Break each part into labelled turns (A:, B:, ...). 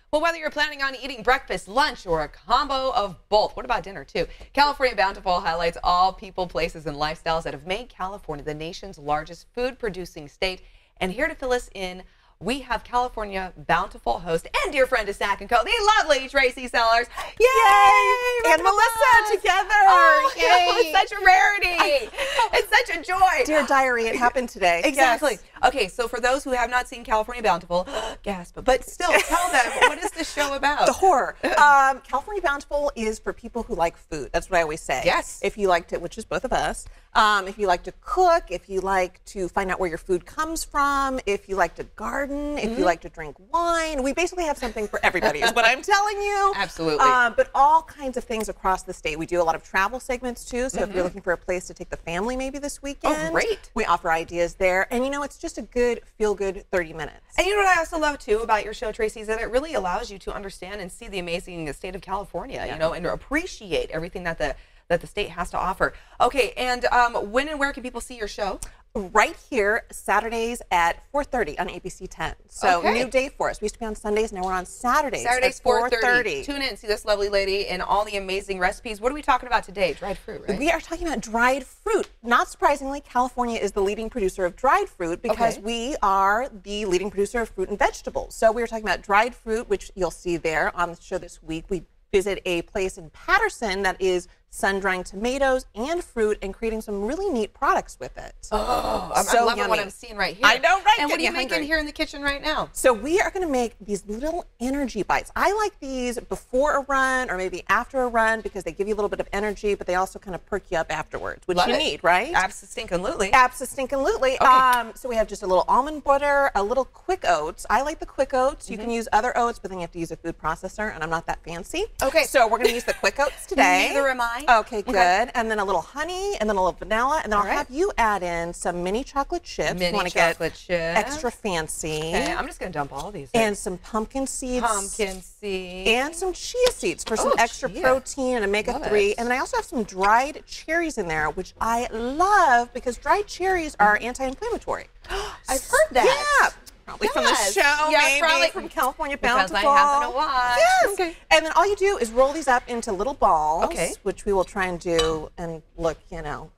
A: Well, whether you're planning on eating breakfast, lunch, or a combo of both, what about dinner too? California Bountiful highlights all people, places, and lifestyles that have made California the nation's largest food-producing state. And here to fill us in, we have California Bountiful host and dear friend of Snack & Co., the lovely Tracy Sellers. Yay!
B: And Melissa together.
A: Oh,
B: yay!
A: It's such a rarity. It's such a joy.
B: Dear diary, it happened today.
A: Exactly.
B: Yes.
A: Okay, so for those who have not seen California Bountiful, gasp, but still tell them, what is this show about?
B: The horror. California Bountiful is for people who like food. That's what I always say.
A: Yes.
B: If you like to, which is both of us, if you like to cook, if you like to find out where your food comes from, if you like to garden, if you like to drink wine, we basically have something for everybody is what I'm telling you.
A: Absolutely.
B: But all kinds of things across the state. We do a lot of travel segments too, so if you're looking for a place to take the family maybe this weekend,
A: Oh, great.
B: we offer ideas there. And you know, it's just a good, feel-good 30 minutes.
A: And you know what I also love too about your show, Tracy, is that it really allows you to understand and see the amazing state of California, you know, and appreciate everything that the state has to offer. Okay, and when and where can people see your show?
B: Right here, Saturdays at 4:30 on ABC 10. So new day for us. We used to be on Sundays, now we're on Saturdays.
A: Saturdays,
B: at
A: 4:30. Tune in and see this lovely lady and all the amazing recipes. What are we talking about today? Dried fruit, right?
B: We are talking about dried fruit. Not surprisingly, California is the leading producer of dried fruit because we are the leading producer of fruit and vegetables. So we are talking about dried fruit, which you'll see there on the show this week. We visit a place in Patterson that is sun-drying tomatoes and fruit and creating some really neat products with it.
A: Oh, I'm loving what I'm seeing right here.
B: I know, right?
A: And what are you making here in the kitchen right now?
B: So we are going to make these little energy bites. I like these before a run or maybe after a run because they give you a little bit of energy, but they also kind of perk you up afterwards, which you need, right?
A: Abso-stinkin-lutely.
B: Abso-stinkin-lutely.
A: Okay.
B: So we have just a little almond butter, a little quick oats. I like the quick oats. You can use other oats, but then you have to use a food processor, and I'm not that fancy.
A: Okay.
B: So we're going to use the quick oats today.
A: Neither am I.
B: Okay, good. And then a little honey, and then a little vanilla, and then I'll have you add in some mini chocolate chips.
A: Mini
B: want to
A: chocolate
B: get
A: chips.
B: extra fancy.
A: Okay, I'm just going to dump all these.
B: And some pumpkin seeds.
A: Pumpkin seeds.
B: And some chia seeds for some extra protein and omega-3. And then I also have some dried cherries in there, which I love because dried cherries are anti-inflammatory.
A: I've heard that.
B: Yeah. Probably from the show, maybe
A: probably
B: from California Bountiful.
A: Because I happen to watch.
B: Yes.
A: Okay.
B: And then all you do is roll these up into little balls,
A: Okay.
B: which we will try and do and look, you know,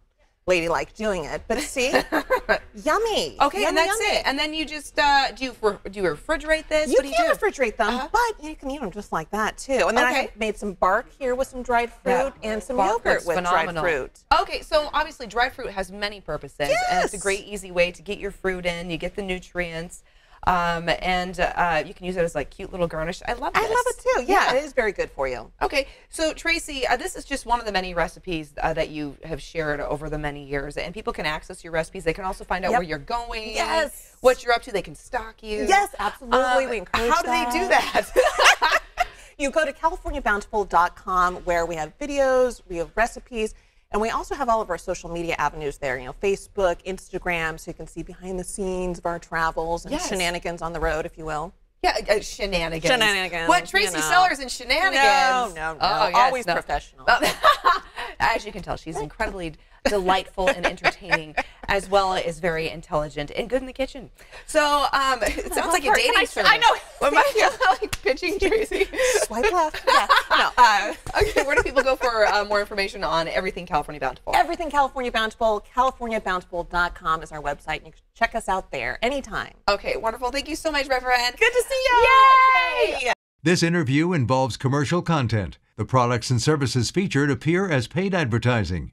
B: ladylike doing it. But see, yummy.
A: Okay,
B: yummy,
A: and that's
B: yummy.
A: it. And then you just, do you refrigerate this?
B: You
A: What do
B: can
A: do?
B: refrigerate them, but you can eat them just like that too. And then I have made some bark here with some dried fruit and some yogurt with dried fruit.
A: Okay, so obviously dried fruit has many purposes, and it's a great, easy way to get your fruit in. You get the nutrients, and you can use it as like cute little garnish. I love this.
B: I love it too. Yeah, it is very good for you.
A: Okay, so Tracy, this is just one of the many recipes that you have shared over the many years, and people can access your recipes. They can also find out where you're going, what you're up to. They can stalk you.
B: Yes, absolutely. We encourage
A: How do they do that?
B: You go to CaliforniaBountiful.com where we have videos, we have recipes, and we also have all of our social media avenues there, you know, Facebook, Instagram, so you can see behind the scenes of our travels and shenanigans on the road, if you will.
A: Yeah, shenanigans.
B: Shenanigans.
A: What, Tracy Sellers and shenanigans?
B: No.
A: Oh, yes,
B: always professional.
A: As you can tell, she's incredibly delightful and entertaining, as well as very intelligent and good in the kitchen. So it sounds like a dating service.
B: I know.
A: What am I like pitching, Tracy?
B: Swipe left. Yeah. No.
A: Okay, where do people go for more information on everything California Bountiful?
B: Everything California Bountiful. CaliforniaBountiful.com is our website. You can check us out there anytime.
A: Okay, wonderful. Thank you so much, Reverend.
B: Good to see you.
A: Yay!
C: This interview involves commercial content. The products and services featured appear as paid advertising.